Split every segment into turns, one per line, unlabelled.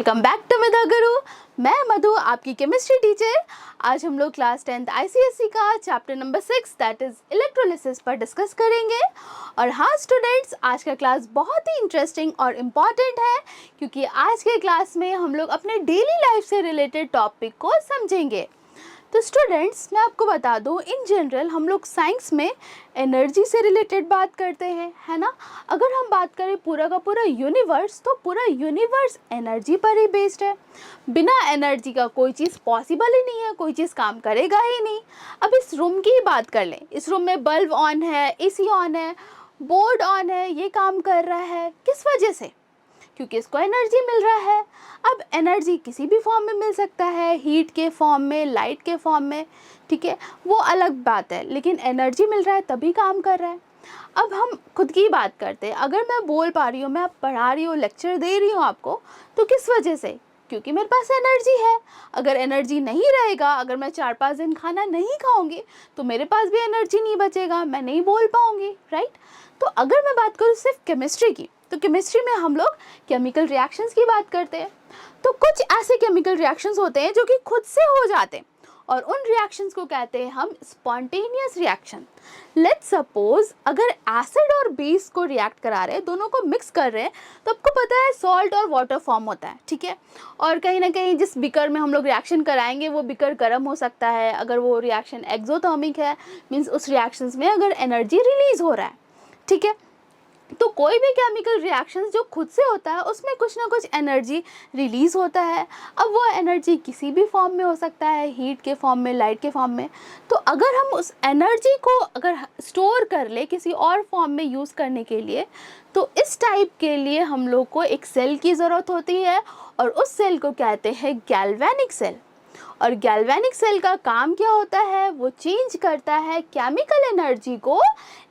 Welcome back to मेधा गुरु। मैं मधु, आपकी chemistry teacher. आज हम लोग क्लास 10th ICSE का chapter number 6 that is electrolysis पर डिस्कस करेंगे। और हाँ स्टूडेंट्स, आज का क्लास बहुत ही इंटरेस्टिंग और इम्पॉर्टेंट है क्योंकि आज के क्लास में हम लोग अपने डेली लाइफ से रिलेटेड टॉपिक को समझेंगे। तो स्टूडेंट्स, मैं आपको बता दूं, इन जनरल हम लोग साइंस में एनर्जी से रिलेटेड बात करते हैं, है ना। अगर हम बात करें पूरा का पूरा यूनिवर्स, तो पूरा यूनिवर्स एनर्जी पर ही बेस्ड है। बिना एनर्जी का कोई चीज़ पॉसिबल ही नहीं है, कोई चीज़ काम करेगा ही नहीं। अब इस रूम की ही बात कर लें, इस रूम में बल्ब ऑन है, AC ऑन है, बोर्ड ऑन है, ये काम कर रहा है किस वजह से? क्योंकि इसको एनर्जी मिल रहा है। अब एनर्जी किसी भी फॉर्म में मिल सकता है, हीट के फॉर्म में, लाइट के फॉर्म में, ठीक है, वो अलग बात है, लेकिन एनर्जी मिल रहा है तभी काम कर रहा है। अब हम खुद की बात करते हैं। अगर मैं बोल पा रही हूँ, मैं पढ़ा रही हूँ, लेक्चर दे रही हूँ आपको, तो किस वजह से? क्योंकि मेरे पास एनर्जी है। अगर एनर्जी नहीं रहेगा, अगर मैं 4-5 दिन खाना नहीं खाऊंगी, तो मेरे पास भी एनर्जी नहीं बचेगा, मैं नहीं बोल पाऊंगी, राइट। तो अगर मैं बात करूँ सिर्फ केमिस्ट्री की, तो केमिस्ट्री में हम लोग केमिकल रिएक्शंस की बात करते हैं। तो कुछ ऐसे केमिकल रिएक्शंस होते हैं जो कि खुद से हो जाते हैं, और उन रिएक्शंस को कहते हैं हम स्पॉन्टेनियस रिएक्शन। लेट्स सपोज अगर एसिड और बेस को रिएक्ट करा रहे हैं, दोनों को मिक्स कर रहे हैं, तो आपको पता है सॉल्ट और वाटर फॉर्म होता है, ठीक है। और कहीं ना कहीं जिस बिकर में हम लोग रिएक्शन कराएंगे वो बिकर गर्म हो सकता है। अगर वो रिएक्शन एक्सोथर्मिक है, मीन्स उस रिएक्शंस में अगर एनर्जी रिलीज हो रहा है, ठीक है। तो कोई भी केमिकल रिएक्शंस जो खुद से होता है उसमें कुछ ना कुछ एनर्जी रिलीज़ होता है। अब वो एनर्जी किसी भी फॉर्म में हो सकता है, हीट के फॉर्म में, लाइट के फॉर्म में। तो अगर हम उस एनर्जी को अगर स्टोर कर ले किसी और फॉर्म में यूज़ करने के लिए, तो इस टाइप के लिए हम लोग को एक सेल की ज़रूरत होती है, और उस सेल को कहते हैं गैल्वेनिक सेल। और गैल्वेनिक सेल का काम क्या होता है? वो चेंज करता है केमिकल एनर्जी को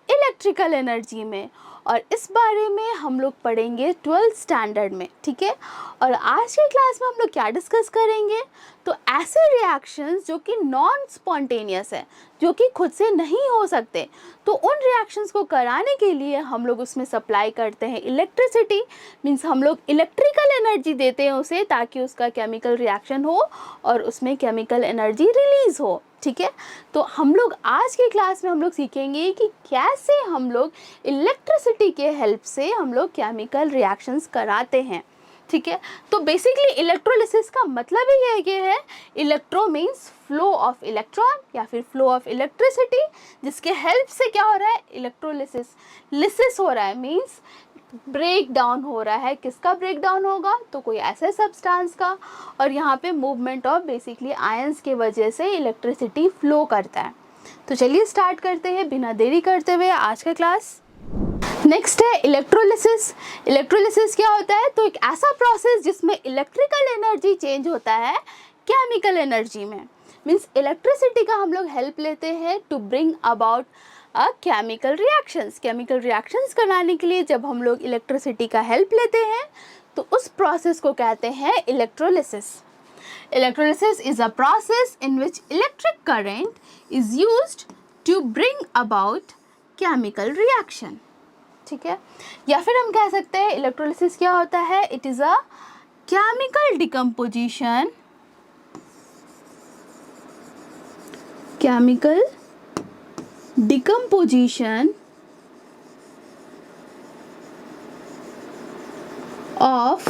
इलेक्ट्रिकल एनर्जी में। और इस बारे में हम लोग पढ़ेंगे 12th स्टैंडर्ड में, ठीक है। और आज के क्लास में हम लोग क्या डिस्कस करेंगे? तो ऐसे रिएक्शंस जो कि नॉन स्पॉन्टेनियस है, जो कि खुद से नहीं हो सकते, तो उन रिएक्शंस को कराने के लिए हम लोग उसमें सप्लाई करते हैं इलेक्ट्रिसिटी। मीन्स हम लोग इलेक्ट्रिकल एनर्जी देते हैं उसे, ताकि उसका केमिकल रिएक्शन हो और उसमें केमिकल एनर्जी रिलीज हो, ठीक है। तो हम लोग आज के क्लास में हम लोग सीखेंगे कि कैसे हम लोग इलेक्ट्रिसिटी के हेल्प से हम लोग केमिकल रिएक्शंस कराते हैं, ठीक है। तो बेसिकली इलेक्ट्रोलिसिस का मतलब ही ये है, electro means flow of electron या फिर फ्लो ऑफ इलेक्ट्रिसिटी, जिसके हेल्प से क्या हो रहा है? इलेक्ट्रोलिसिस, लिसिस हो रहा है, मीन्स ब्रेक डाउन हो रहा है। किसका ब्रेक डाउन होगा? तो कोई ऐसे सब्सटेंस का। और यहाँ पे मूवमेंट ऑफ बेसिकली आयंस के वजह से इलेक्ट्रिसिटी फ्लो करता है। तो चलिए स्टार्ट करते हैं बिना देरी करते हुए आज का क्लास। नेक्स्ट है इलेक्ट्रोलिसिस। इलेक्ट्रोलिसिस क्या होता है? तो एक ऐसा प्रोसेस जिसमें इलेक्ट्रिकल एनर्जी चेंज होता है केमिकल एनर्जी में। मीन्स इलेक्ट्रिसिटी का हम लोग हेल्प लेते हैं to bring about chemical reactions. Chemical reactions कराने के लिए जब हम लोग इलेक्ट्रिसिटी का हेल्प लेते हैं, तो उस प्रोसेस को कहते हैं electrolysis. Electrolysis is a process in which electric current is used to bring about chemical reaction, ठीक है। या फिर हम कह सकते हैं इलेक्ट्रोलिसिस क्या होता है? It is a chemical decomposition, chemical decomposition of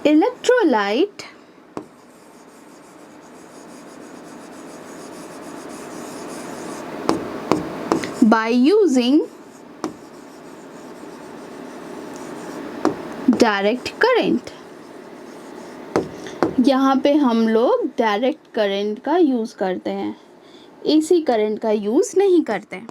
electrolyte by using direct current। यहाँ पे हम लोग डायरेक्ट करंट का यूज़ करते हैं, AC करंट का यूज़ नहीं करते,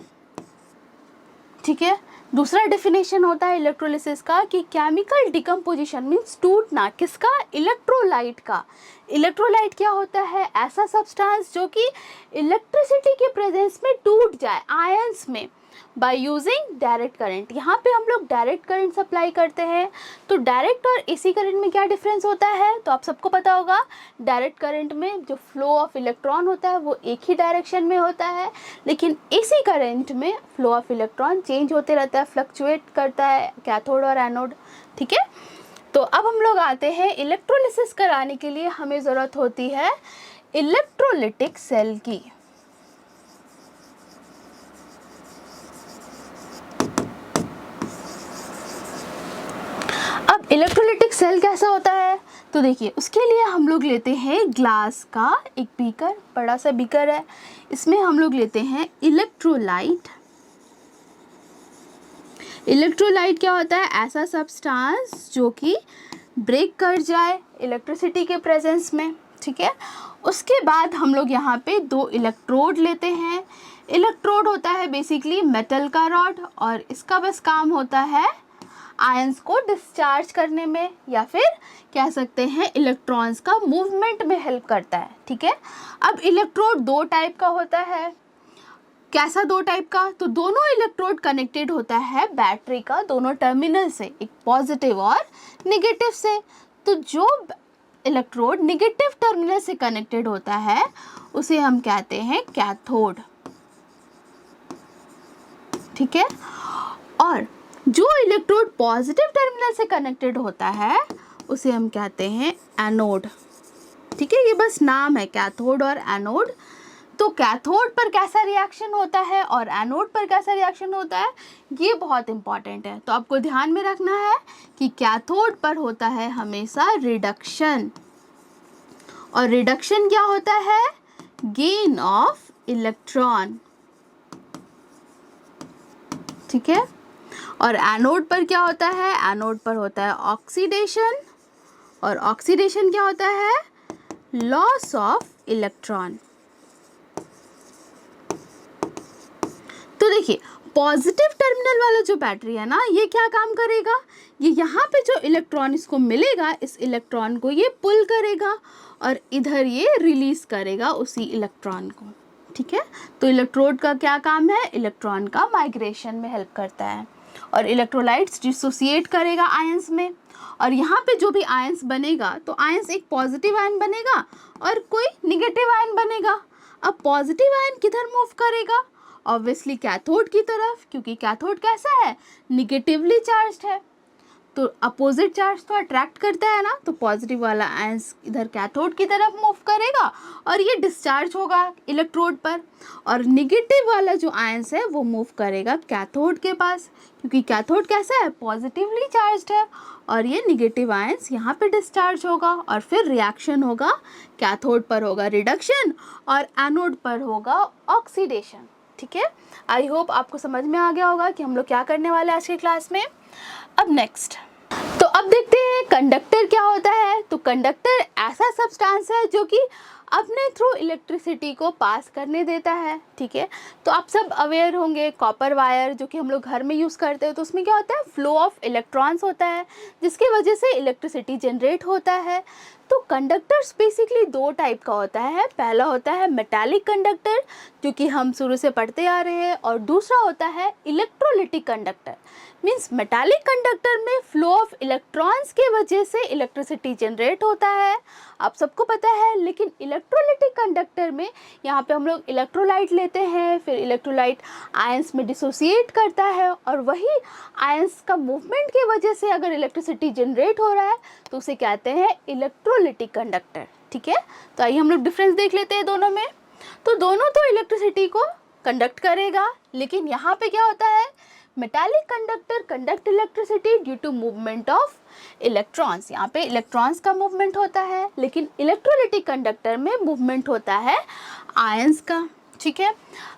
ठीक है। दूसरा डेफिनेशन होता है इलेक्ट्रोलिसिस का कि केमिकल डिकम्पोजिशन मीन्स टूटना। किसका? इलेक्ट्रोलाइट का। इलेक्ट्रोलाइट क्या होता है? ऐसा सब्सटेंस जो कि इलेक्ट्रिसिटी के प्रेजेंस में टूट जाए आयंस में, बाय यूजिंग डायरेक्ट करंट। यहाँ पे हम लोग डायरेक्ट करंट सप्लाई करते हैं। तो डायरेक्ट और AC करंट में क्या डिफरेंस होता है? तो आप सबको पता होगा, डायरेक्ट करंट में जो फ्लो ऑफ इलेक्ट्रॉन होता है वो एक ही डायरेक्शन में होता है, लेकिन AC करंट में फ्लो ऑफ इलेक्ट्रॉन चेंज होते रहता है, फ्लक्चुएट करता है कैथोड और एनोड, ठीक है। तो अब हम लोग आते हैं इलेक्ट्रोलिसिस कराने के लिए हमें ज़रूरत होती है इलेक्ट्रोलिटिक सेल की। अब इलेक्ट्रोलिटिक सेल कैसा होता है, तो देखिए उसके लिए हम लोग लेते हैं ग्लास का एक बीकर, बड़ा सा बीकर है, इसमें हम लोग लेते हैं इलेक्ट्रोलाइट। इलेक्ट्रोलाइट क्या होता है, ऐसा सब्सटेंस जो कि ब्रेक कर जाए इलेक्ट्रिसिटी के प्रेजेंस में, ठीक है। उसके बाद हम लोग यहाँ पे 2 इलेक्ट्रोड लेते हैं। इलेक्ट्रोड होता है बेसिकली मेटल का रॉड, और इसका बस काम होता है आयंस को डिस्चार्ज करने में, या फिर कह सकते हैं इलेक्ट्रॉन्स का मूवमेंट में हेल्प करता है, ठीक है। अब इलेक्ट्रोड 2 टाइप का होता है। कैसा 2 टाइप का, तो दोनों इलेक्ट्रोड कनेक्टेड होता है बैटरी का दोनों टर्मिनल से, एक पॉजिटिव और नेगेटिव से। तो जो इलेक्ट्रोड नेगेटिव टर्मिनल से कनेक्टेड होता है उसे हम कहते हैं कैथोड, ठीक है। और जो इलेक्ट्रोड पॉजिटिव टर्मिनल से कनेक्टेड होता है उसे हम कहते हैं एनोड, ठीक है। ये बस नाम है, कैथोड और एनोड। तो कैथोड पर कैसा रिएक्शन होता है और एनोड पर कैसा रिएक्शन होता है, ये बहुत इंपॉर्टेंट है। तो आपको ध्यान में रखना है कि कैथोड पर होता है हमेशा रिडक्शन, और रिडक्शन क्या होता है, गेन ऑफ इलेक्ट्रॉन, ठीक है। और एनोड पर क्या होता है, एनोड पर होता है ऑक्सीडेशन, और ऑक्सीडेशन क्या होता है, लॉस ऑफ इलेक्ट्रॉन। तो देखिए पॉजिटिव टर्मिनल वाला जो बैटरी है ना, ये क्या काम करेगा, ये यहाँ पे जो इलेक्ट्रॉन इसको मिलेगा, इस इलेक्ट्रॉन को ये पुल करेगा और इधर ये रिलीज करेगा उसी इलेक्ट्रॉन को, ठीक है। तो इलेक्ट्रोड का क्या काम है, इलेक्ट्रॉन का माइग्रेशन में हेल्प करता है, और इलेक्ट्रोलाइट्स डिसोसिएट करेगा आयंस में, और यहाँ पे जो भी आयंस बनेगा, तो आयंस एक पॉजिटिव आयन बनेगा और कोई निगेटिव आयन बनेगा। अब पॉजिटिव आयन किधर मूव करेगा, ऑब्वियसली कैथोड की तरफ, क्योंकि कैथोड कैसा है, निगेटिवली चार्ज्ड है, तो अपोजिट चार्ज तो अट्रैक्ट करता है ना, तो पॉजिटिव वाला आयंस इधर कैथोड की तरफ मूव करेगा और ये डिस्चार्ज होगा इलेक्ट्रोड पर, और निगेटिव वाला जो आयंस है वो मूव करेगा कैथोड के पास, क्योंकि कैथोड कैसा है, पॉजिटिवली चार्ज्ड है, और ये निगेटिव आयंस यहाँ पे डिस्चार्ज होगा, और फिर रिएक्शन होगा, कैथोड पर होगा रिडक्शन और एनोड पर होगा ऑक्सीडेशन, ठीक है। आई होप आपको समझ में आ गया होगा कि हम लोग क्या करने वाले हैं आज की क्लास में। अब नेक्स्ट, तो अब देखते हैं कंडक्टर क्या होता है। तो कंडक्टर ऐसा सब्सटेंस है जो कि अपने थ्रू इलेक्ट्रिसिटी को पास करने देता है, ठीक है। तो आप सब अवेयर होंगे, कॉपर वायर जो कि हम लोग घर में यूज़ करते हैं, तो उसमें क्या होता है, फ्लो ऑफ इलेक्ट्रॉन्स होता है, जिसकी वजह से इलेक्ट्रिसिटी जनरेट होता है। तो कंडक्टर्स बेसिकली 2 टाइप का होता है। पहला होता है मेटालिक कंडक्टर, जो कि हम शुरू से पढ़ते आ रहे हैं, और दूसरा होता है electrolytic conductor. Means metallic conductor में फ्लो ऑफ इलेक्ट्रॉन्स के वजह से इलेक्ट्रिसिटी जनरेट होता है, आप सबको पता है। लेकिन इलेक्ट्रोलिटिक कंडक्टर में यहाँ पे हम लोग इलेक्ट्रोलाइट लेते हैं, फिर इलेक्ट्रोलाइट आयंस में डिसोसिएट करता है, और वही आयंस का मूवमेंट की वजह से अगर इलेक्ट्रिसिटी जनरेट हो रहा है तो उसे कहते हैं इलेक्ट्रोलिटिक कंडक्टर, ठीक है। तो आइए हम लोग डिफरेंस देख लेते हैं दोनों में। तो दोनों तो इलेक्ट्रिसिटी को कंडक्ट करेगा, लेकिन यहाँ पे क्या होता है, metallic conductor conduct electricity due to movement of electrons, यहाँ पे इलेक्ट्रॉन्स का मूवमेंट होता है, लेकिन इलेक्ट्रोलिटिक कंडक्टर में मूवमेंट होता है आयंस का, ठीक है।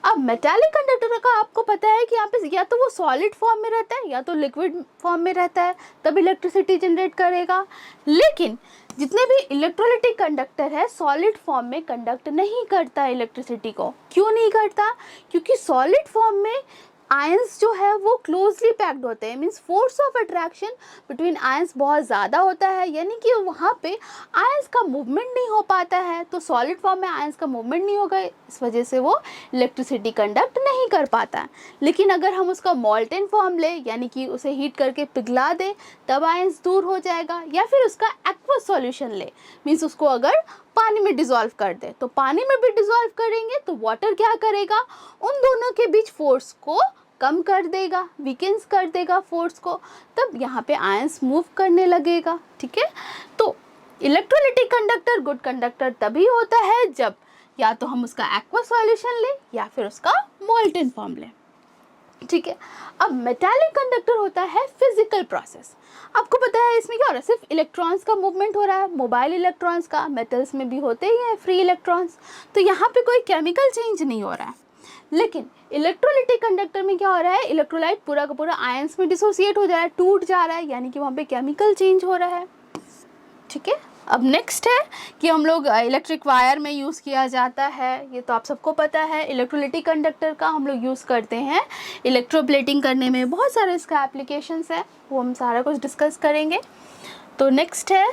अब मेटालिक कंडक्टर का आपको पता है कि यहाँ पे या तो वो सॉलिड फॉर्म में रहता है या तो लिक्विड फॉर्म में रहता है, तब इलेक्ट्रिसिटी जनरेट करेगा। लेकिन जितने भी इलेक्ट्रोलिटिक कंडक्टर है सॉलिड फॉर्म में कंडक्ट नहीं करता इलेक्ट्रिसिटी को। क्यों नहीं करता, क्योंकि सॉलिड फॉर्म में आयंस जो है वो क्लोजली पैक्ड होते हैं, means force of attraction between ions बहुत ज़्यादा होता है, यानी कि वहाँ पे आयंस का मूवमेंट नहीं हो पाता है। तो सॉलिड फॉर्म में आयंस का मूवमेंट नहीं होगा, इस वजह से वो इलेक्ट्रिसिटी कंडक्ट नहीं कर पाता है। लेकिन अगर हम उसका मॉल्टेन फॉर्म ले, यानी कि उसे हीट करके पिघला दें, तब आयंस दूर हो जाएगा, या फिर उसका एक्वस सॉल्यूशन ले, मीन्स उसको अगर पानी में डिसॉल्व कर दे, तो पानी में भी डिसॉल्व करेंगे तो वाटर क्या करेगा, उन दोनों के बीच फोर्स को कम कर देगा, वीकेंस कर देगा फोर्स को, तब यहाँ पे आयंस मूव करने लगेगा। ठीक है, तो इलेक्ट्रोलाइटिक कंडक्टर गुड कंडक्टर तभी होता है जब या तो हम उसका एक्वा सॉल्यूशन लें या फिर उसका मोल्टन फॉर्म लें। ठीक है, अब मेटालिक कंडक्टर होता है फिजिकल प्रोसेस। आपको पता है इसमें क्या हो रहा है, सिर्फ इलेक्ट्रॉन्स का मूवमेंट हो रहा है, मोबाइल इलेक्ट्रॉन्स का, मेटल्स में भी होते ही हैं फ्री इलेक्ट्रॉन्स, तो यहाँ पे कोई केमिकल चेंज नहीं हो रहा है। लेकिन इलेक्ट्रोलाइटिक कंडक्टर में क्या हो रहा है, इलेक्ट्रोलाइट पूरा का पूरा आयंस में डिसोसिएट हो जा रहा है, टूट जा रहा है, यानी कि वहाँ पे केमिकल चेंज हो रहा है। ठीक है, अब नेक्स्ट है कि हम लोग इलेक्ट्रिक वायर में यूज़ किया जाता है, ये तो आप सबको पता है। इलेक्ट्रोलाइटिक कंडक्टर का हम लोग यूज़ करते हैं इलेक्ट्रोप्लेटिंग करने में, बहुत सारे इसका एप्लीकेशंस है, वो हम सारा कुछ डिस्कस करेंगे। तो नेक्स्ट है,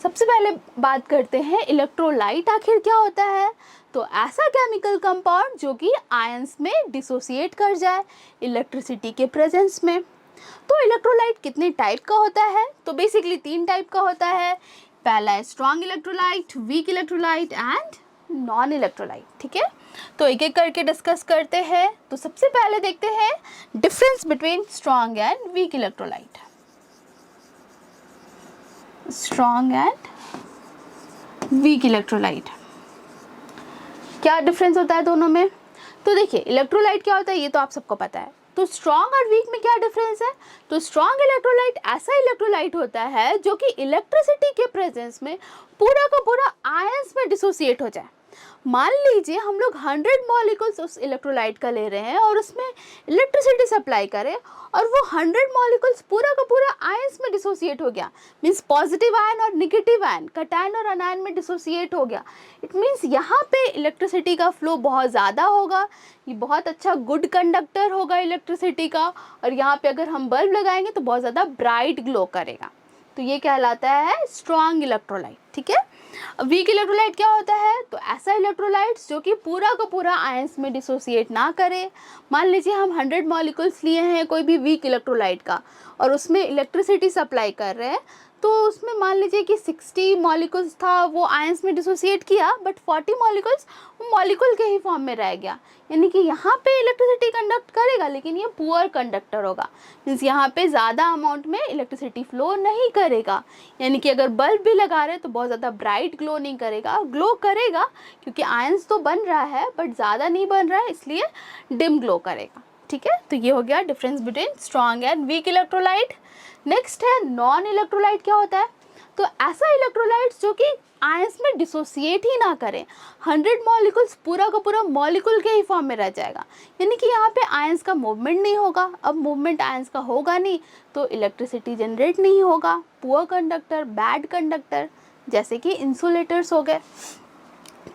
सबसे पहले बात करते हैं इलेक्ट्रोलाइट आखिर क्या होता है। तो ऐसा केमिकल कंपाउंड जो कि आयंस में डिसोसिएट कर जाए इलेक्ट्रिसिटी के प्रेजेंस में। तो इलेक्ट्रोलाइट कितने टाइप का होता है, तो बेसिकली 3 टाइप का होता है। पहला है strong electrolyte, weak electrolyte and non electrolyte. ठीक है, तो एक एक करके डिस्कस करते हैं। तो सबसे पहले देखते हैं difference between strong and weak electrolyte. Strong and weak electrolyte, क्या डिफरेंस होता है दोनों में। तो देखिए इलेक्ट्रोलाइट क्या होता है ये तो आप सबको पता है, तो स्ट्रॉन्ग और वीक में क्या डिफरेंस है। तो स्ट्रॉन्ग इलेक्ट्रोलाइट ऐसा इलेक्ट्रोलाइट होता है जो कि इलेक्ट्रिसिटी के प्रेजेंस में पूरा का पूरा आयंस में डिसोसिएट हो जाए। मान लीजिए हम लोग 100 मॉलिक्यूल्स उस इलेक्ट्रोलाइट का ले रहे हैं और उसमें इलेक्ट्रिसिटी सप्लाई करें और वो 100 मॉलिक्यूल्स पूरा का पूरा आयंस में डिसोसिएट हो गया, मीन्स पॉजिटिव आयन और नेगेटिव आयन, कैटायन और अनायन में डिसोसिएट हो गया। इट मीन्स यहाँ पे इलेक्ट्रिसिटी का फ्लो बहुत ज़्यादा होगा, ये बहुत अच्छा गुड कंडक्टर होगा इलेक्ट्रिसिटी का, और यहाँ पे अगर हम बल्ब लगाएंगे तो बहुत ज़्यादा ब्राइट ग्लो करेगा। तो ये कहलाता है स्ट्रॉन्ग इलेक्ट्रोलाइट। ठीक है, वीक इलेक्ट्रोलाइट क्या होता है, तो ऐसा इलेक्ट्रोलाइट्स जो कि पूरा का पूरा आयंस में डिसोसिएट ना करे। मान लीजिए हम 100 मॉलिक्यूल्स लिए हैं कोई भी वीक इलेक्ट्रोलाइट का और उसमें इलेक्ट्रिसिटी सप्लाई कर रहे हैं, तो उसमें मान लीजिए कि 60 मॉलिक्यूल्स था, वो आयंस में डिसोसिएट किया, बट 40 मॉलिक्यूल्स वो मॉलिक्यूल के ही फॉर्म में रह गया, यानी कि यहाँ पे इलेक्ट्रिसिटी कंडक्ट करेगा लेकिन ये पुअर कंडक्टर होगा, मीन्स यहाँ पे ज़्यादा अमाउंट में इलेक्ट्रिसिटी फ्लो नहीं करेगा। यानी कि अगर बल्ब भी लगा रहे हैं तो बहुत ज़्यादा ब्राइट ग्लो नहीं करेगा, ग्लो करेगा क्योंकि आयंस तो बन रहा है बट ज़्यादा नहीं बन रहा है, इसलिए डिम ग्लो करेगा। ठीक है, तो ये हो गया difference between strong and weak electrolyte. Next है नॉन इलेक्ट्रोलाइट क्या होता है, तो ऐसा इलेक्ट्रोलाइट्स जो कि आयंस में डिसोसिएट ही ना करें, 100 मॉलिक्यूल्स पूरा का पूरा मॉलिक्यूल के ही फॉर्म में रह जाएगा, यानी कि यहाँ पे आयंस का मूवमेंट नहीं होगा। अब मूवमेंट आयंस का होगा नहीं तो इलेक्ट्रिसिटी जनरेट नहीं होगा, पुअर कंडक्टर, बैड कंडक्टर, जैसे कि इंसुलेटर्स हो गए।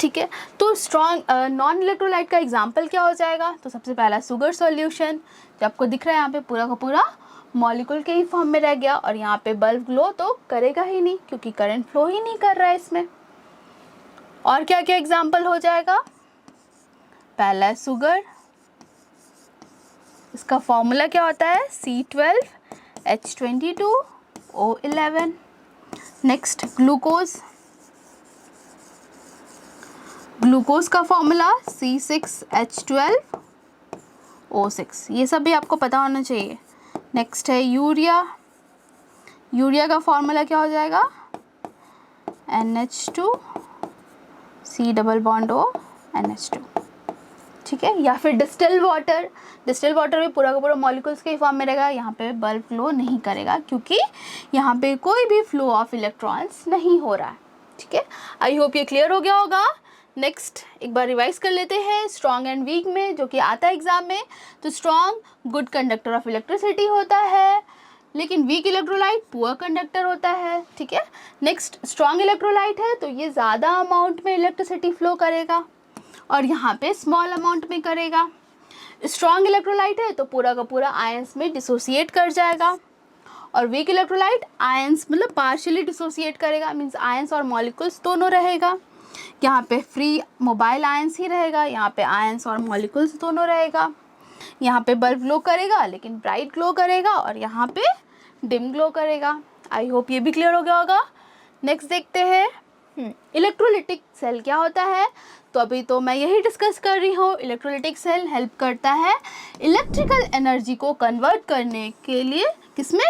ठीक है, तो स्ट्रॉन्ग नॉन इलेक्ट्रोलाइट का एग्जाम्पल क्या हो जाएगा, तो सबसे पहला शुगर सॉल्यूशन, जो आपको दिख रहा है यहाँ पे पूरा का पूरा मॉलिक्यूल के ही फॉर्म में रह गया, और यहाँ पे बल्ब ग्लो तो करेगा ही नहीं क्योंकि करंट फ्लो ही नहीं कर रहा है इसमें। और क्या क्या एग्जाम्पल हो जाएगा, पहला है शुगर, इसका फॉर्मूला क्या होता है C12H22O11। नेक्स्ट ग्लूकोज, ग्लूकोज का फॉर्मूला C6H12O6, ये सब भी आपको पता होना चाहिए। नेक्स्ट है यूरिया, यूरिया का फॉर्मूला क्या हो जाएगा NH2C+O NH2। ठीक है, या फिर डिस्टिल वाटर, डिस्टिल वाटर भी पूरा का पूरा मॉलिक्यूल्स के फॉर्म में रहेगा, यहाँ पे बल्ब फ्लो नहीं करेगा क्योंकि यहाँ पे कोई भी फ्लो ऑफ इलेक्ट्रॉन्स नहीं हो रहा है। ठीक है, आई होप ये क्लियर हो गया होगा। नेक्स्ट एक बार रिवाइज कर लेते हैं स्ट्रॉन्ग एंड वीक में, जो कि आता है एग्जाम में। तो strong good conductor of electricity होता है, लेकिन वीक इलेक्ट्रोलाइट पुअर कंडक्टर होता है। ठीक है, नेक्स्ट स्ट्रॉन्ग इलेक्ट्रोलाइट है तो ये ज़्यादा अमाउंट में इलेक्ट्रिसिटी फ्लो करेगा और यहाँ पे स्मॉल अमाउंट में करेगा। स्ट्रॉन्ग इलेक्ट्रोलाइट है तो पूरा का पूरा आयंस में डिसोसिएट कर जाएगा, और वीक इलेक्ट्रोलाइट आयंस मतलब पार्शियली डिसोसिएट करेगा, मीन्स आयंस और मॉलिक्यूल्स दोनों रहेगा। यहाँ पे फ्री मोबाइल आयंस ही रहेगा, यहाँ पे आयंस और मॉलिक्यूल्स दोनों रहेगा। यहाँ पे बल्ब ग्लो करेगा लेकिन ब्राइट ग्लो करेगा, और यहाँ पे डिम ग्लो करेगा। आई होप ये भी क्लियर हो गया होगा। नेक्स्ट देखते हैं इलेक्ट्रोलिटिक सेल क्या होता है? तो अभी तो मैं यही डिस्कस कर रही हूँ। इलेक्ट्रोलिटिक सेल हेल्प करता है इलेक्ट्रिकल एनर्जी को कन्वर्ट करने के लिए, किसमें?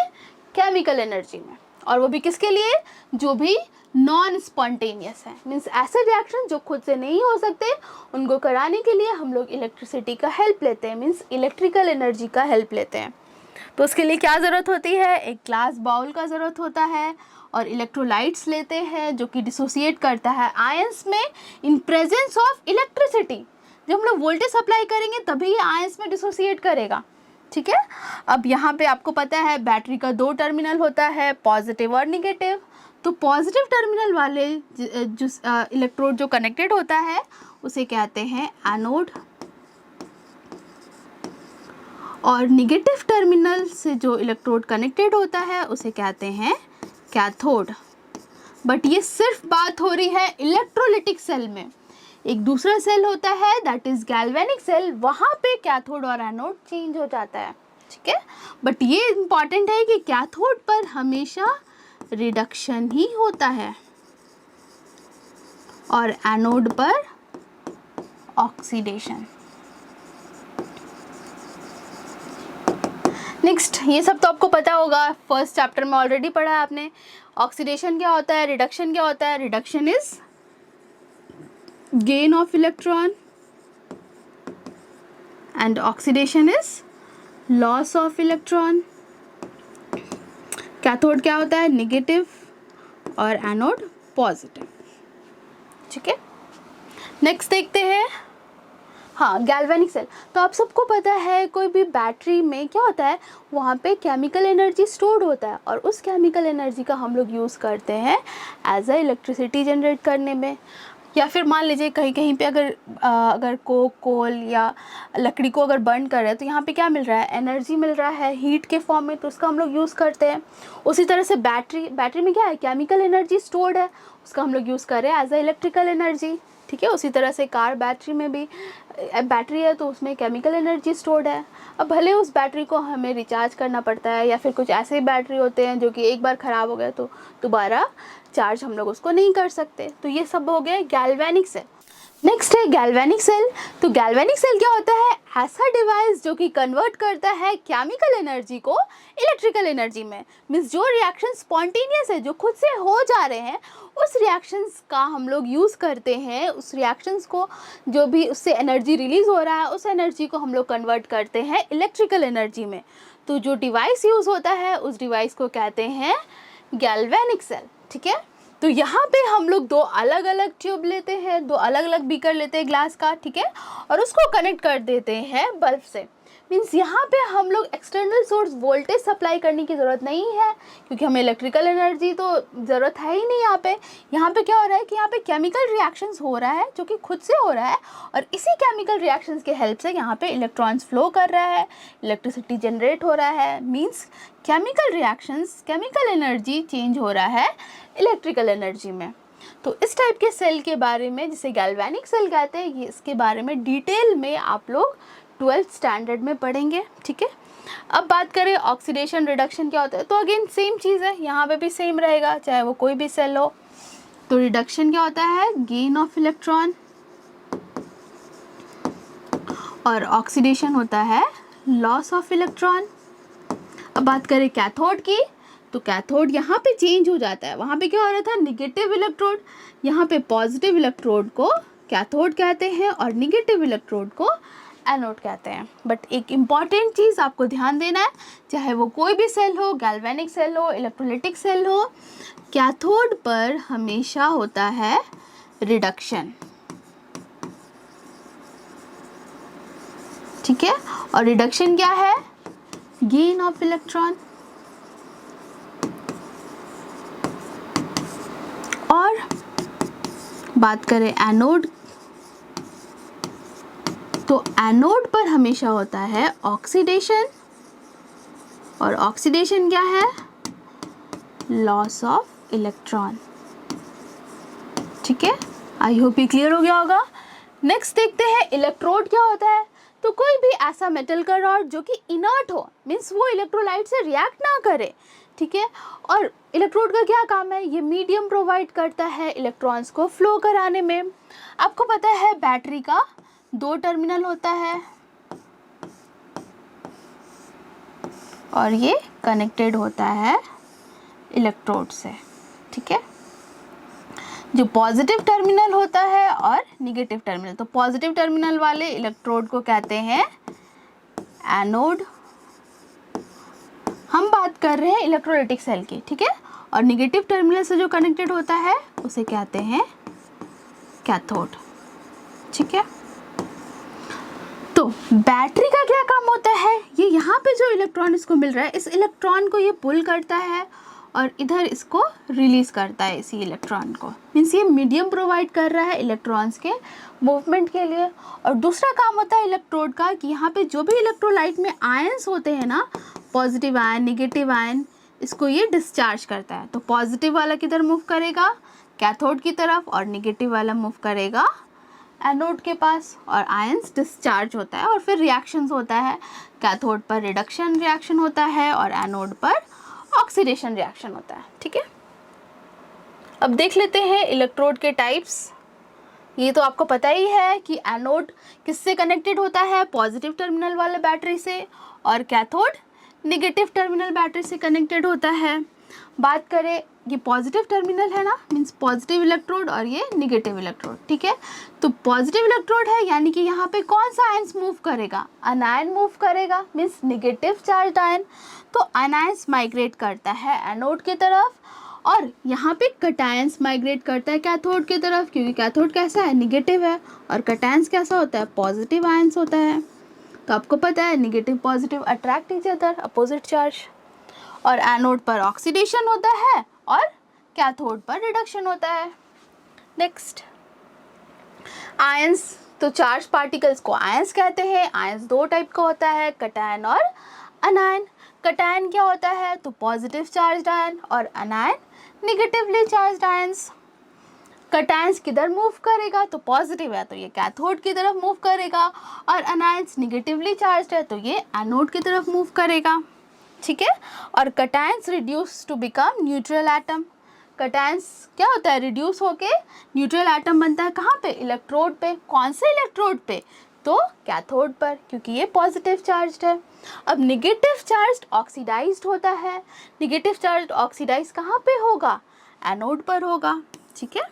केमिकल एनर्जी में। और वो भी किसके लिए? जो भी नॉन स्पॉन्टेनियस है, मीन्स ऐसे रिएक्शन जो खुद से नहीं हो सकते, उनको कराने के लिए हम लोग इलेक्ट्रिसिटी का हेल्प लेते हैं, मीन्स इलेक्ट्रिकल एनर्जी का हेल्प लेते हैं। तो उसके लिए क्या ज़रूरत होती है? एक ग्लास बाउल का ज़रूरत होता है और इलेक्ट्रोलाइट्स लेते हैं जो कि डिसोसिएट करता है आयंस में इन प्रेजेंस ऑफ इलेक्ट्रिसिटी। जब हम लोग वोल्टेज सप्लाई करेंगे तभी ये आयंस में डिसोसिएट करेगा, ठीक है। अब यहाँ पे आपको पता है बैटरी का 2 टर्मिनल होता है, पॉजिटिव और निगेटिव। तो पॉजिटिव टर्मिनल वाले जो इलेक्ट्रोड जो कनेक्टेड होता है उसे कहते हैं एनोड, और निगेटिव टर्मिनल से जो इलेक्ट्रोड कनेक्टेड होता है उसे कहते हैं कैथोड। बट ये सिर्फ बात हो रही है इलेक्ट्रोलिटिक सेल में। एक दूसरा सेल होता है दैट इज गैल्वेनिक सेल, वहाँ पे कैथोड और एनोड चेंज हो जाता है, ठीक है। बट ये इम्पॉर्टेंट है कि कैथोड पर हमेशा रिडक्शन ही होता है और एनोड पर ऑक्सीडेशन। नेक्स्ट, ये सब तो आपको पता होगा, फर्स्ट चैप्टर में ऑलरेडी पढ़ा है आपने। ऑक्सीडेशन क्या होता है, रिडक्शन क्या होता है? Reduction is gain of electron and oxidation is loss of electron. Cathode क्या होता है? निगेटिव और एनोड पॉजिटिव, ठीक है। नेक्स्ट देखते हैं, हाँ, गैल्वेनिक सेल। तो आप सबको पता है कोई भी बैटरी में क्या होता है, वहाँ पे केमिकल एनर्जी स्टोर्ड होता है और उस केमिकल एनर्जी का हम लोग यूज़ करते हैं एज अ इलेक्ट्रिसिटी जनरेट करने में। या फिर मान लीजिए कहीं कहीं पे अगर कोल या लकड़ी को अगर बर्न कर रहे हैं तो यहाँ पे क्या मिल रहा है? एनर्जी मिल रहा है हीट के फॉर्म में, तो उसका हम लोग यूज़ करते हैं। उसी तरह से बैटरी में क्या है? केमिकल एनर्जी स्टोर्ड है, उसका हम लोग यूज़ कर रहे हैं एज अ इलेक्ट्रिकल एनर्जी, ठीक है। उसी तरह से कार बैटरी में भी बैटरी है तो उसमें केमिकल एनर्जी स्टोर्ड है। अब भले उस बैटरी को हमें रिचार्ज करना पड़ता है, या फिर कुछ ऐसे बैटरी होते हैं जो कि एक बार ख़राब हो गए तो दोबारा चार्ज हम लोग उसको नहीं कर सकते। तो ये सब हो गए गैल्वेनिक सेल। नेक्स्ट है गैल्वेनिक सेल। तो गैल्वेनिक सेल क्या होता है? ऐसा डिवाइस जो कि कन्वर्ट करता है केमिकल एनर्जी को इलेक्ट्रिकल एनर्जी में। मीन्स जो रिएक्शन स्पॉन्टेनियस है, जो खुद से हो जा रहे हैं, उस रिएक्शंस का हम लोग यूज़ करते हैं। उस रिएक्शंस को, जो भी उससे एनर्जी रिलीज़ हो रहा है, उस एनर्जी को हम लोग कन्वर्ट करते हैं इलेक्ट्रिकल एनर्जी में। तो जो डिवाइस यूज़ होता है उस डिवाइस को कहते हैं गैल्वेनिक सेल, ठीक है। तो यहाँ पे हम लोग 2 अलग अलग ट्यूब लेते हैं, 2 अलग अलग बीकर लेते हैं ग्लास का, ठीक है, और उसको कनेक्ट कर देते हैं बल्ब से। मीन्स यहाँ पे हम लोग एक्सटर्नल सोर्स वोल्टेज सप्लाई करने की ज़रूरत नहीं है, क्योंकि हमें इलेक्ट्रिकल एनर्जी तो ज़रूरत है ही नहीं। यहाँ पे क्या हो रहा है कि यहाँ पे केमिकल रिएक्शंस हो रहा है जो कि खुद से हो रहा है, और इसी केमिकल रिएक्शंस के हेल्प से यहाँ पे इलेक्ट्रॉन्स फ्लो कर रहा है, इलेक्ट्रिसिटी जनरेट हो रहा है। Means chemical reactions, chemical energy change हो रहा है इलेक्ट्रिकल एनर्जी में। तो इस टाइप के सेल के बारे में, जिसे गैल्वेनिक सेल कहते हैं, ये इसके बारे में डिटेल में आप लोग 12th स्टैंडर्ड में पढ़ेंगे, ठीक है। अब बात करें ऑक्सीडेशन रिडक्शन क्या होता है, तो अगेन सेम चीज़ है, यहाँ पे भी सेम रहेगा, चाहे वो कोई भी सेल हो। तो रिडक्शन क्या होता है? गेन ऑफ इलेक्ट्रॉन, और ऑक्सीडेशन होता है लॉस ऑफ इलेक्ट्रॉन। अब बात करें कैथोड की, तो कैथोड यहाँ पे चेंज हो जाता है। वहाँ पे क्या हो रहा था? निगेटिव इलेक्ट्रोड, यहाँ पे पॉजिटिव इलेक्ट्रोड को कैथोड कहते हैं और निगेटिव इलेक्ट्रोड को एनोड कहते हैं। बट एक इम्पॉर्टेंट चीज़ आपको ध्यान देना है, चाहे वो कोई भी सेल हो, गैल्वेनिक सेल हो, इलेक्ट्रोलिटिक सेल हो, कैथोड पर हमेशा होता है रिडक्शन, ठीक है। और रिडक्शन क्या है? Gain of electron. और बात करें एनोड, तो एनोड पर हमेशा होता है ऑक्सीडेशन, और ऑक्सीडेशन क्या है? लॉस ऑफ इलेक्ट्रॉन, ठीक है। आई होप ये क्लियर हो गया होगा। नेक्स्ट देखते हैं इलेक्ट्रोड क्या होता है। तो कोई भी ऐसा मेटल का रॉड जो कि इनर्ट हो, मीन्स वो इलेक्ट्रोलाइट से रिएक्ट ना करे, ठीक है। और इलेक्ट्रोड का क्या काम है, ये मीडियम प्रोवाइड करता है इलेक्ट्रॉन्स को फ्लो कराने में। आपको पता है बैटरी का 2 टर्मिनल होता है और ये कनेक्टेड होता है इलेक्ट्रोड से, ठीक है। जो पॉजिटिव टर्मिनल होता है और निगेटिव टर्मिनल, तो पॉजिटिव टर्मिनल वाले इलेक्ट्रोड को कहते हैं एनोड। हम बात कर रहे हैं इलेक्ट्रोलाइटिक सेल की, ठीक है। और निगेटिव टर्मिनल से जो कनेक्टेड होता है उसे कहते हैं कैथोड, ठीक है। तो बैटरी का क्या काम होता है, ये यहाँ पे जो इलेक्ट्रॉन इसको मिल रहा है, इस इलेक्ट्रॉन को ये पुल करता है और इधर इसको रिलीज करता है, इसी इलेक्ट्रॉन को। मीन्स ये मीडियम प्रोवाइड कर रहा है इलेक्ट्रॉन्स के मूवमेंट के लिए। और दूसरा काम होता है इलेक्ट्रोड का कि यहाँ पे जो भी इलेक्ट्रोलाइट में आयंस होते हैं ना, पॉजिटिव आयन, नेगेटिव आयन, इसको ये डिस्चार्ज करता है। तो पॉजिटिव वाला किधर मूव करेगा, कैथोड की तरफ, और नेगेटिव वाला मूव करेगा एनोड के पास, और आयंस डिस्चार्ज होता है और फिर रिएक्शंस होता है। कैथोड पर रिडक्शन रिएक्शन होता है और एनोड पर ऑक्सीडेशन रिएक्शन होता है, ठीक है। अब देख लेते हैं इलेक्ट्रोड के टाइप्स। ये तो आपको पता ही है कि एनोड किससे कनेक्टेड होता है, पॉजिटिव टर्मिनल वाले बैटरी से, और कैथोड नेगेटिव टर्मिनल बैटरी से कनेक्टेड होता है। बात करें, ये पॉजिटिव टर्मिनल है ना, मीन्स पॉजिटिव इलेक्ट्रोड, और ये नेगेटिव इलेक्ट्रोड, ठीक है। तो पॉजिटिव इलेक्ट्रोड है यानी कि यहाँ पे कौन सा आयंस मूव करेगा, अनायन मूव करेगा, मीन्स नेगेटिव चार्ज आयन। तो अनायंस माइग्रेट करता है एनोड की तरफ, और यहाँ पे कटायंस माइग्रेट करता है कैथोड की तरफ, क्योंकि कैथोड कैसा है, नेगेटिव है, और कटायंस कैसा होता है, पॉजिटिव आयंस होता है। तो आपको पता है negative positive attract each other, opposite charge. और एनोड पर ऑक्सीडेशन होता है और कैथोड पर रिडक्शन होता है। नेक्स्ट, आयंस, तो चार्ज पार्टिकल्स को आयंस कहते हैं। आयंस 2 टाइप का होता है, कटायन और अनायन। कटायन क्या होता है, तो पॉजिटिव चार्ज आयन, और अनायन नेगेटिवली चार्ज आयंस। कटायंस किधर मूव करेगा, तो पॉजिटिव है तो ये कैथोड की तरफ मूव करेगा, और अनायंस नेगेटिवली चार्ज है तो ये एनोड की तरफ मूव करेगा, ठीक है। और cations reduce to become neutral atom. Cations क्या होता है, रिड्यूस होके न्यूट्रल एटम बनता है। कहाँ पे, इलेक्ट्रोड पे। कौन से इलेक्ट्रोड पे, तो कैथोड पर, क्योंकि ये पॉजिटिव चार्ज है। अब नेगेटिव चार्ज ऑक्सीडाइज्ड होता है। नेगेटिव चार्ज ऑक्सीडाइज कहाँ पे होगा, एनोड पर होगा, ठीक है,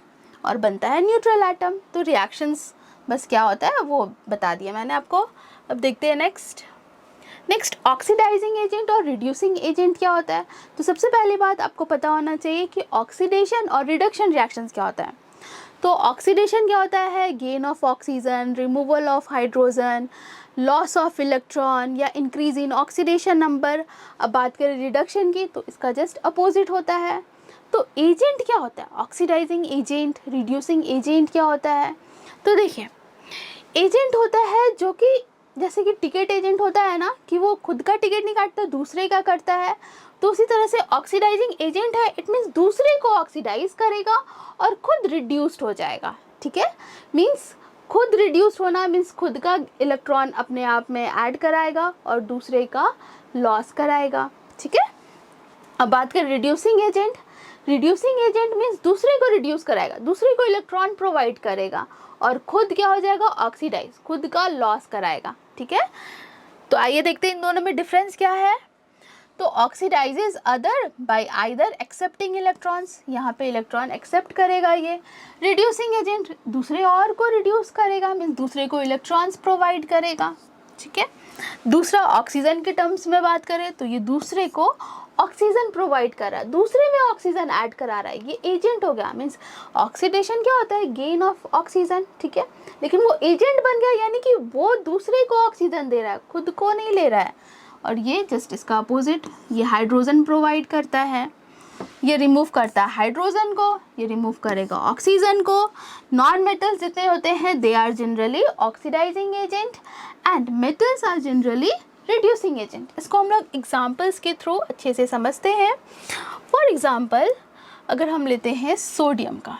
और बनता है न्यूट्रल एटम। तो रिएक्शंस बस क्या होता है वो बता दिया मैंने आपको। अब देखते हैं नेक्स्ट ऑक्सीडाइजिंग एजेंट और रिड्यूसिंग एजेंट क्या होता है। तो सबसे पहली बात आपको पता होना चाहिए कि ऑक्सीडेशन और रिडक्शन रिएक्शंस क्या होता है। तो ऑक्सीडेशन क्या होता है, gain of oxygen, removal of hydrogen, loss of electron या इंक्रीज इन ऑक्सीडेशन नंबर। अब बात करें रिडक्शन की, तो इसका जस्ट अपोजिट होता है। तो एजेंट क्या होता है, ऑक्सीडाइजिंग एजेंट, रिड्यूसिंग एजेंट क्या होता है। तो देखिए, एजेंट होता है जो कि जैसे कि टिकट एजेंट होता है ना, कि वो खुद का टिकट नहीं काटता, दूसरे का करता है। तो उसी तरह से ऑक्सीडाइजिंग एजेंट है, इट मीन्स दूसरे को ऑक्सीडाइज करेगा और खुद रिड्यूस्ड हो जाएगा, ठीक है। मीन्स खुद रिड्यूस होना मीन्स खुद का इलेक्ट्रॉन अपने आप में ऐड कराएगा और दूसरे का लॉस कराएगा, ठीक है। अब बात करें reducing agent. Reducing agent means दूसरे को रिड्यूस कराएगा, दूसरे को इलेक्ट्रॉन प्रोवाइड करेगा और खुद क्या हो जाएगा, ऑक्सीडाइज, खुद का लॉस कराएगा, ठीक है। तो आइए देखते हैं इन दोनों में डिफरेंस क्या है। तो oxidises other by either accepting electrons, यहाँ पे इलेक्ट्रॉन एक्सेप्ट करेगा ये। रिड्यूसिंग एजेंट दूसरे और को रिड्यूस करेगा, मीन्स दूसरे को इलेक्ट्रॉन्स प्रोवाइड करेगा, ठीक है। दूसरा ऑक्सीजन के टर्म्स में बात करें तो ये दूसरे को ऑक्सीजन प्रोवाइड कर रहा है, दूसरे में ऑक्सीजन ऐड करा रहा है, ये एजेंट हो गया। मीन्स ऑक्सीडेशन क्या होता है, गेन ऑफ ऑक्सीजन, ठीक है, लेकिन वो एजेंट बन गया यानी कि वो दूसरे को ऑक्सीजन दे रहा है, खुद को नहीं ले रहा है। और ये जस्ट इसका अपोजिट, ये हाइड्रोजन प्रोवाइड करता है, ये रिमूव करता है हाइड्रोजन को, ये रिमूव करेगा ऑक्सीजन को। नॉन मेटल्स जितने होते हैं they are generally oxidising agent and metals are generally reducing agent. इसको हम लोग एग्जाम्पल्स के थ्रू अच्छे से समझते हैं। फॉर एग्जाम्पल अगर हम लेते हैं सोडियम का,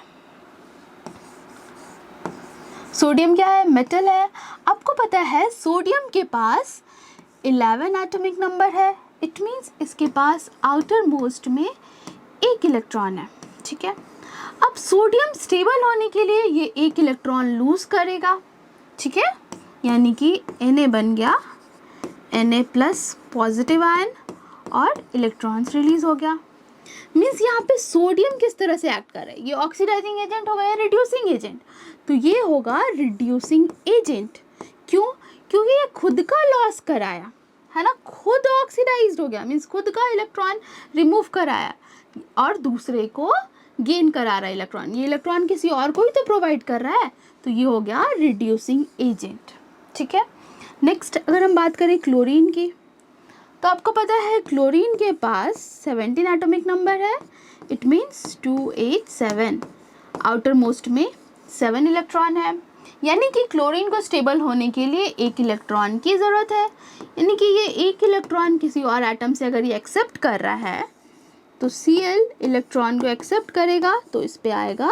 सोडियम क्या है, मेटल है। आपको पता है सोडियम के पास 11 एटॉमिक नंबर है। इट मीन्स इसके पास आउटर मोस्ट में एक इलेक्ट्रॉन है, ठीक है। अब सोडियम स्टेबल होने के लिए ये एक इलेक्ट्रॉन लूज करेगा, ठीक है, यानी कि Na बन गया Na+ पॉजिटिव आयन और इलेक्ट्रॉन्स रिलीज हो गया। मीन्स यहाँ पे सोडियम किस तरह से एक्ट कर रहा है, ये ऑक्सीडाइजिंग एजेंट होगा या रिड्यूसिंग एजेंट, तो ये होगा रिड्यूसिंग एजेंट। क्यों? क्योंकि ये खुद का लॉस कराया है ना, खुद ऑक्सीडाइज्ड हो गया, मीन्स खुद का इलेक्ट्रॉन रिमूव कराया और दूसरे को गेन करा रहा है इलेक्ट्रॉन। ये इलेक्ट्रॉन किसी और को ही तो प्रोवाइड कर रहा है, तो ये हो गया रिड्यूसिंग एजेंट, ठीक है। नेक्स्ट अगर हम बात करें क्लोरीन की, तो आपको पता है क्लोरीन के पास 17 एटॉमिक नंबर है, इट मीन्स 287, आउटर मोस्ट में 7 इलेक्ट्रॉन है, यानी कि क्लोरीन को स्टेबल होने के लिए एक इलेक्ट्रॉन की ज़रूरत है, यानी कि ये एक इलेक्ट्रॉन किसी और एटम से अगर ये एक्सेप्ट कर रहा है तो Cl इलेक्ट्रॉन को एक्सेप्ट करेगा तो इस पे आएगा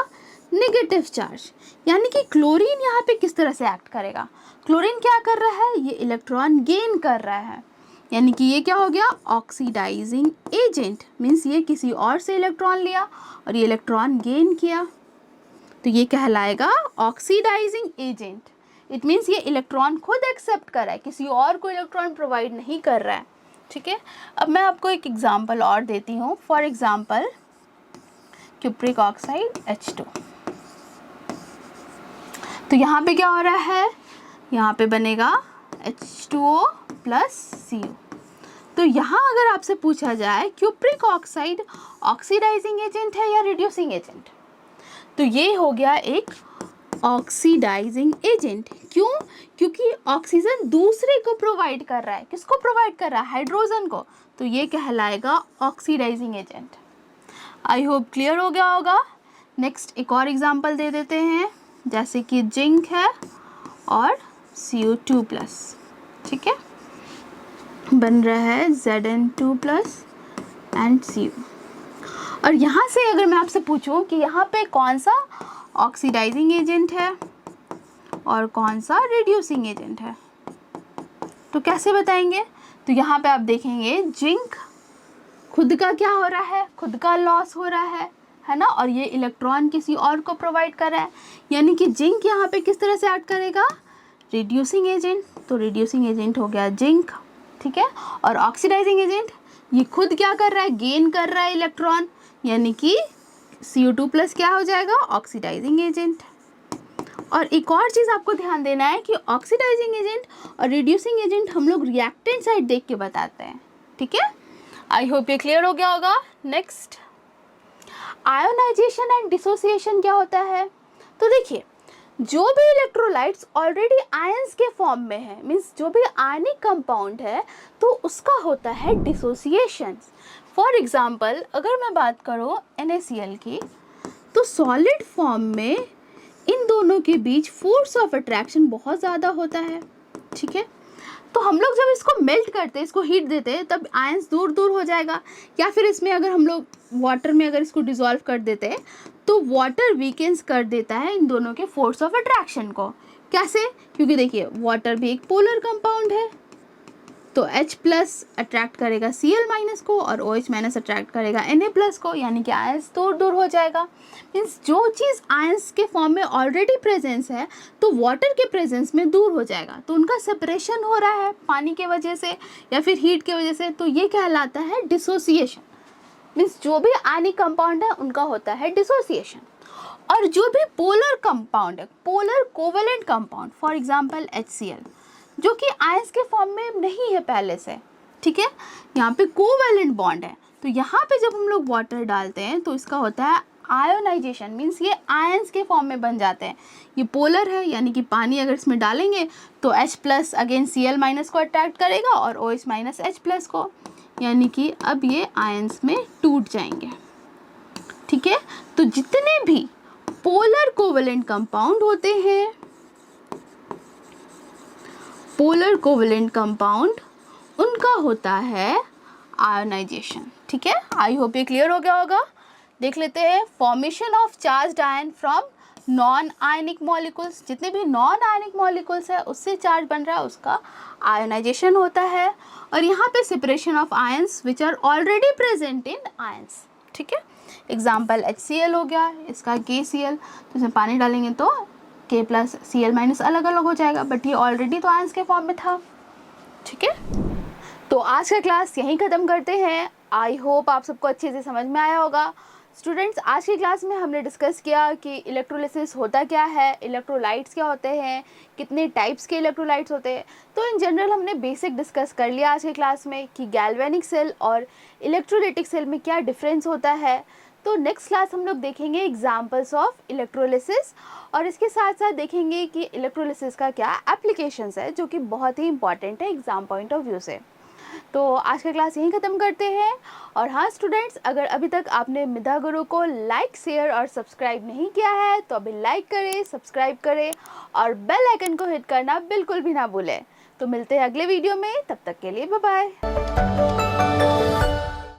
नेगेटिव चार्ज, यानी कि क्लोरीन यहाँ पे किस तरह से एक्ट करेगा, क्लोरीन क्या कर रहा है, ये इलेक्ट्रॉन गेन कर रहा है, यानी कि ये क्या हो गया ऑक्सीडाइजिंग एजेंट, मीन्स ये किसी और से इलेक्ट्रॉन लिया और ये इलेक्ट्रॉन गेन किया, तो ये कहलाएगा ऑक्सीडाइजिंग एजेंट। इट मीन्स ये इलेक्ट्रॉन खुद एक्सेप्ट कर रहा है, किसी और को इलेक्ट्रॉन प्रोवाइड नहीं कर रहा है, ठीक है। अब मैं आपको एक एग्जांपल और देती हूँ, for example cupric oxide H2, तो यहाँ पे क्या हो रहा है, यहाँ पे बनेगा H2O + CO। तो यहाँ अगर आपसे पूछा जाए क्यूप्रिक ऑक्साइड ऑक्सीडाइजिंग एजेंट है या रिड्यूसिंग एजेंट, तो ये हो गया एक ऑक्सीडाइजिंग एजेंट। क्यों? क्योंकि ऑक्सीजन दूसरे को प्रोवाइड कर रहा है, किसको प्रोवाइड कर रहा है, हाइड्रोजन को, तो ये कहलाएगा oxidising agent. I hope clear हो गया होगा। नेक्स्ट एक और एग्जांपल दे देते हैं, जैसे कि जिंक है और CO2+, ठीक है, बन रहा है Zn2+ एंड CO। और यहाँ से अगर मैं आपसे पूछूं कि यहाँ पे कौन सा ऑक्सीडाइजिंग एजेंट है और कौन सा रिड्यूसिंग एजेंट है, तो कैसे बताएंगे, तो यहाँ पे आप देखेंगे जिंक खुद का क्या हो रहा है, खुद का लॉस हो रहा है ना, और ये इलेक्ट्रॉन किसी और को प्रोवाइड कर रहा है, यानी कि जिंक यहाँ पे किस तरह से एक्ट करेगा, रिड्यूसिंग एजेंट, तो रिड्यूसिंग एजेंट हो गया जिंक, ठीक है। और ऑक्सीडाइजिंग एजेंट ये खुद क्या कर रहा है, गेन कर रहा है इलेक्ट्रॉन, यानी कि CO2+ क्या हो जाएगा, ऑक्सीडाइजिंग एजेंट। और एक और चीज़ आपको ध्यान देना है कि ऑक्सीडाइजिंग एजेंट और रिड्यूसिंग एजेंट हम लोग रिएक्टेंट साइड देख के बताते हैं, ठीक है। आई होप ये क्लियर हो गया होगा। नेक्स्ट आयोनाइजेशन एंड डिसोसिएशन क्या होता है, तो देखिए जो भी इलेक्ट्रोलाइट्स ऑलरेडी आयंस के फॉर्म में है, मीन्स जो भी आयनिक कंपाउंड है, तो उसका होता है डिसोसिएशन। फॉर एग्जांपल अगर मैं बात करूँ NaCl की, तो सॉलिड फॉर्म में इन दोनों के बीच फोर्स ऑफ अट्रैक्शन बहुत ज़्यादा होता है, ठीक है। तो हम लोग जब इसको मेल्ट करते हैं, इसको हीट देते हैं, तब आयंस दूर दूर हो जाएगा, या फिर इसमें अगर हम लोग वाटर में अगर इसको डिज़ोल्व कर देते हैं तो वाटर वीकेंस कर देता है इन दोनों के फोर्स ऑफ अट्रैक्शन को। कैसे? क्योंकि देखिए वाटर भी एक पोलर कंपाउंड है, तो H+ अट्रैक्ट करेगा Cl- को और OH- अट्रैक्ट करेगा Na+ को, यानी कि आयंस दूर दूर हो जाएगा। मीन्स जो चीज़ आयंस के फॉर्म में ऑलरेडी प्रेजेंस है तो वाटर के प्रेजेंस में दूर हो जाएगा, तो उनका सेपरेशन हो रहा है पानी के वजह से या फिर हीट के वजह से, तो ये कहलाता है डिसोसिएशन। मीन्स जो भी आयनिक कंपाउंड है उनका होता है डिसोसिएशन। और जो भी पोलर कंपाउंड है, polar covalent compound, for example HCl, जो कि आयंस के फॉर्म में नहीं है पहले से, ठीक है, यहाँ पे कोवेलेंट बॉन्ड है, तो यहाँ पे जब हम लोग वाटर डालते हैं तो इसका होता है आयोनाइजेशन, मीन्स ये आयंस के फॉर्म में बन जाते हैं। ये पोलर है, यानी कि पानी अगर इसमें डालेंगे तो H+ अगेन Cl- को अट्रैक्ट करेगा और OH- H+ को, यानी कि अब ये आयंस में टूट जाएंगे, ठीक है। तो जितने भी पोलर कोवेलेंट कंपाउंड होते हैं, पोलर कोवेलेंट कंपाउंड, उनका होता है आयोनाइजेशन, ठीक है। आई होप ये क्लियर हो गया होगा। देख लेते हैं formation of charged ion from non ionic molecules, जितने भी नॉन आयनिक मॉलिक्यूल्स है उससे चार्ज बन रहा है उसका आयोनाइजेशन होता है। और यहाँ पे separation of ions which are already present in ions, ठीक है। एग्जाम्पल HCl हो गया, इसका KCl, तो इसमें पानी डालेंगे तो K प्लस Cl माइनस अलग अलग हो जाएगा, बट ये ऑलरेडी तो आयंस के फॉर्म में था, ठीक है। तो आज का क्लास यहीं ख़त्म करते हैं। आई होप आप सबको अच्छे से समझ में आया होगा। स्टूडेंट्स, आज की क्लास में हमने डिस्कस किया कि इलेक्ट्रोलिसिस होता क्या है, इलेक्ट्रोलाइट्स क्या होते हैं, कितने टाइप्स के इलेक्ट्रोलाइट्स होते हैं। तो इन जनरल हमने बेसिक डिस्कस कर लिया आज की क्लास में कि गैल्वेनिक सेल और इलेक्ट्रोलाइटिक सेल में क्या डिफरेंस होता है। तो नेक्स्ट क्लास हम लोग देखेंगे एग्जाम्पल्स ऑफ इलेक्ट्रोलिसिस, और इसके साथ साथ देखेंगे कि इलेक्ट्रोलिसिस का क्या एप्लीकेशंस है, जो कि बहुत ही इंपॉर्टेंट है एग्ज़ाम पॉइंट ऑफ व्यू से। तो आज का क्लास यहीं ख़त्म करते हैं। और हाँ स्टूडेंट्स, अगर अभी तक आपने मिधा गुरु को लाइक, शेयर और सब्सक्राइब नहीं किया है तो अभी लाइक करें, सब्सक्राइब करें और बेल आइकन को हिट करना बिल्कुल भी ना भूलें। तो मिलते हैं अगले वीडियो में, तब तक के लिए बाय बाय।